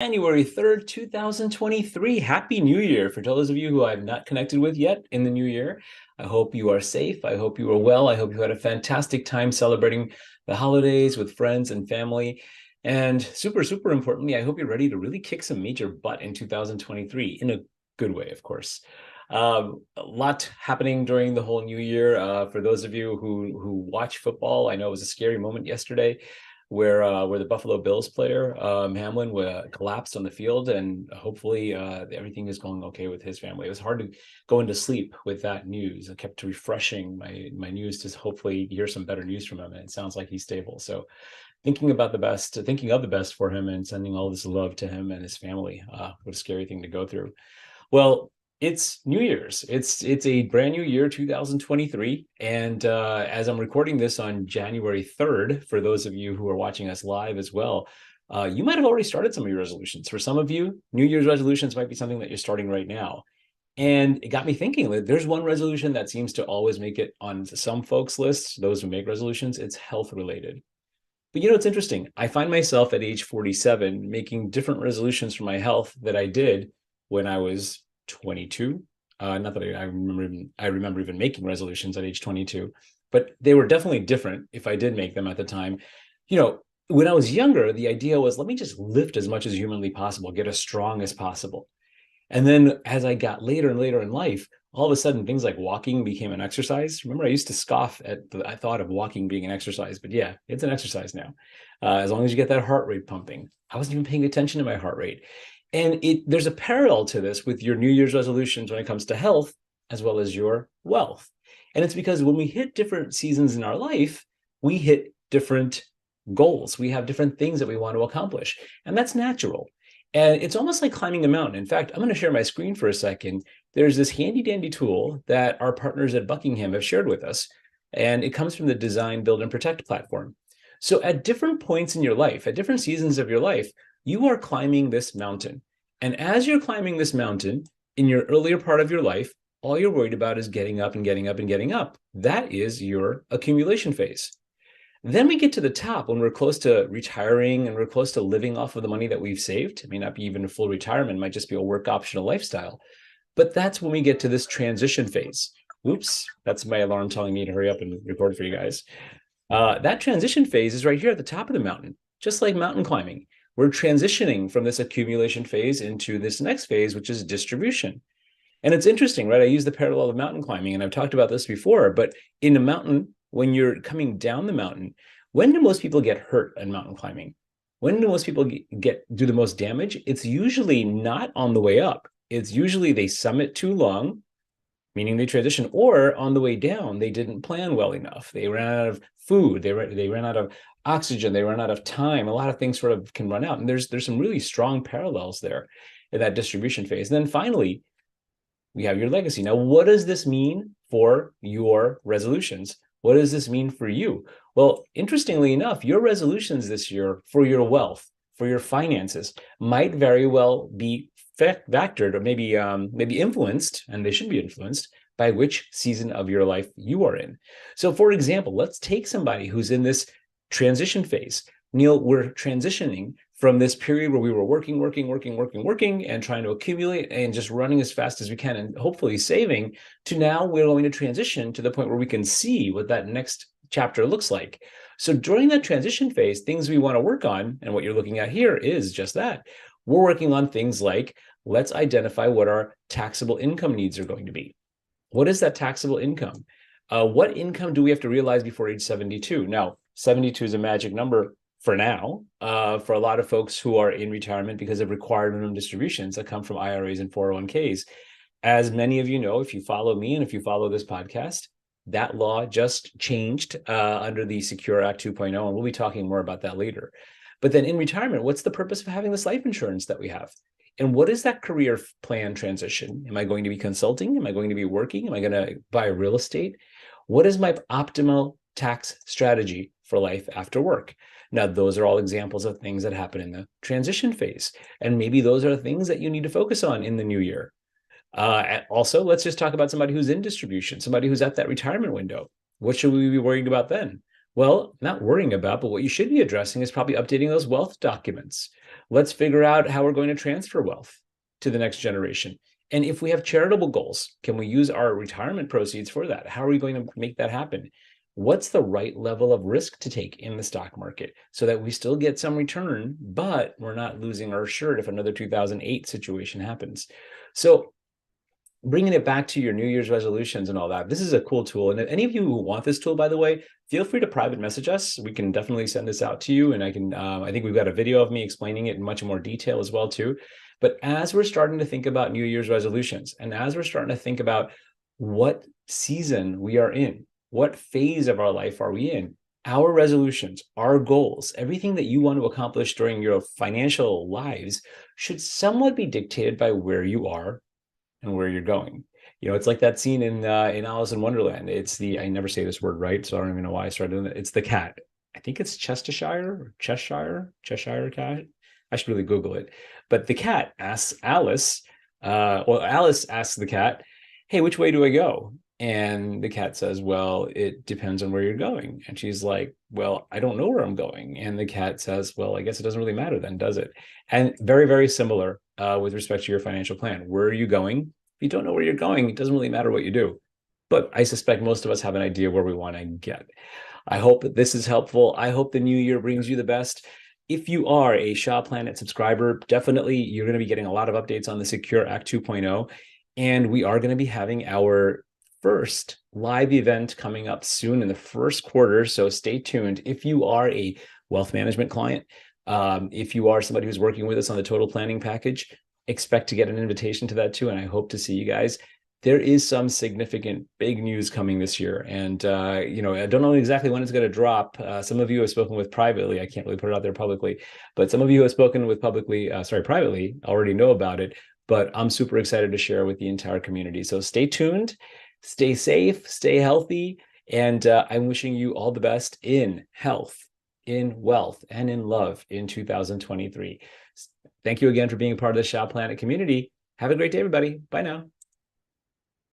January 3rd, 2023. Happy New Year. For those of you who I've not connected with yet in the new year, I hope you are safe. I hope you are well. I hope you had a fantastic time celebrating the holidays with friends and family. And super importantly, I hope you're ready to really kick some major butt in 2023 in a good way, of course. A lot happening during the whole new year. For those of you who watch football, I know it was a scary moment yesterday where the Buffalo Bills player Hamlin collapsed on the field, and hopefully everything is going okay with his family. It was hard to go into sleep with that news. I kept refreshing my news to hopefully hear some better news from him, and it sounds like he's stable. So thinking of the best for him, and sending all this love to him and his family. What a scary thing to go through. Well, it's New Year's. It's a brand new year, 2023, and as I'm recording this on January 3rd, for those of you who are watching us live as well, you might have already started some of your resolutions. For some of you, New Year's resolutions might be something that you're starting right now. And it got me thinking that there's one resolution that seems to always make it on some folks' lists, those who make resolutions. It's health related. But it's interesting. I find myself at age 47 making different resolutions for my health that I did when I was 22. Not that I remember even making resolutions at age 22, but they were definitely different if I did make them at the time. When I was younger, the idea was, let me just lift as much as humanly possible, get as strong as possible. And then as I got later and later in life, all of a sudden things like walking became an exercise. Remember, I used to scoff at the thought of walking being an exercise, but yeah, it's an exercise now. As long as you get that heart rate pumping. I wasn't even paying attention to my heart rate. And there's a parallel to this with your New Year's resolutions when it comes to health, as well as your wealth. And it's because when we hit different seasons in our life, we hit different goals. We have different things that we want to accomplish. And that's natural. And it's almost like climbing a mountain. In fact, I'm going to share my screen for a second. There's this handy dandy tool that our partners at Buckingham have shared with us. And it comes from the Design, Build, and Protect platform. So at different points in your life, at different seasons of your life, you are climbing this mountain. And as you're climbing this mountain in your earlier part of your life, all you're worried about is getting up and getting up and getting up. That is your accumulation phase. Then we get to the top when we're close to retiring and we're close to living off of the money that we've saved. It may not be even a full retirement, it might just be a work optional lifestyle. But that's when we get to this transition phase. Oops, that's my alarm telling me to hurry up and record for you guys. That transition phase is right here at the top of the mountain, just like mountain climbing. We're transitioning from this accumulation phase into this next phase, which is distribution. And it's interesting, right? I use the parallel of mountain climbing, and I've talked about this before, but in a mountain, when you're coming down the mountain, when do most people get hurt in mountain climbing? When do most people do the most damage? It's usually not on the way up. It's usually they summit too long, meaning they transition, or on the way down, they didn't plan well enough. They ran out of food. They ran out of oxygen. They run out of time. A lot of things sort of can run out. And there's some really strong parallels there in that distribution phase. And then finally, we have your legacy. Now, what does this mean for your resolutions? What does this mean for you? Well, interestingly enough, your resolutions this year for your wealth, for your finances, might very well be factored or maybe influenced, and they should be influenced by which season of your life you are in. So, for example, let's take somebody who's in this transition phase. Neil, we're transitioning from this period where we were working, and trying to accumulate and just running as fast as we can and hopefully saving, to now we're going to transition to the point where we can see what that next chapter looks like. So during that transition phase, things we want to work on, and what you're looking at here is just that. We're working on things like, let's identify what our taxable income needs are going to be. What is that taxable income? What income do we have to realize before age 72? Now, 72 is a magic number for now, for a lot of folks who are in retirement because of required minimum distributions that come from IRAs and 401ks. As many of you know, if you follow me and if you follow this podcast, that law just changed under the Secure Act 2.0, and we'll be talking more about that later. But then in retirement, what's the purpose of having this life insurance that we have? And what is that career plan transition? Am I going to be consulting? Am I going to be working? Am I going to buy real estate? What is my optimal tax strategy for life after work? Now, those are all examples of things that happen in the transition phase. And maybe those are things that you need to focus on in the new year. Also, let's just talk about somebody who's in distribution, somebody who's at that retirement window. What should we be worrying about then? Well, not worrying about, but what you should be addressing is probably updating those wealth documents. Let's figure out how we're going to transfer wealth to the next generation. And if we have charitable goals, can we use our retirement proceeds for that? How are we going to make that happen? What's the right level of risk to take in the stock market so that we still get some return, but we're not losing our shirt if another 2008 situation happens? So bringing it back to your New Year's resolutions and all that, this is a cool tool. And if any of you who want this tool, by the way, feel free to private message us. We can definitely send this out to you. And I think we've got a video of me explaining it in much more detail as well too. But as we're starting to think about New Year's resolutions, and as we're starting to think about what season we are in, what phase of our life are we in, our resolutions, our goals, everything that you want to accomplish during your financial lives should somewhat be dictated by where you are and where you're going. It's like that scene in Alice in Wonderland. I never say this word right, so I don't even know why I started doing it. It's the cat. I think it's Cheshire cat. I should really Google it. But the cat asks Alice, Alice asks the cat, "Hey, which way do I go?" And the cat says, "Well, it depends on where you're going." And she's like, "Well, I don't know where I'm going." And the cat says, "Well, I guess it doesn't really matter then, does it?" And very, very similar with respect to your financial plan. Where are you going? If you don't know where you're going, it doesn't really matter what you do. But I suspect most of us have an idea where we want to get. I hope that this is helpful. I hope the new year brings you the best. If you are a Shaw Planet subscriber, definitely you're going to be getting a lot of updates on the Secure Act 2.0. And we are going to be having our first live event coming up soon in the first quarter. So stay tuned. If you are a wealth management client, if you are somebody who's working with us on the total planning package, expect to get an invitation to that too. And I hope to see you guys. There is some significant big news coming this year. And, I don't know exactly when it's going to drop. Some of you have spoken with privately. I can't really put it out there publicly, but some of you have spoken with privately already know about it. But I'm super excited to share with the entire community. So stay tuned, stay safe, stay healthy. And I'm wishing you all the best in health, in wealth, and in love in 2023. Thank you again for being a part of the Shaw Planet community. Have a great day, everybody. Bye now.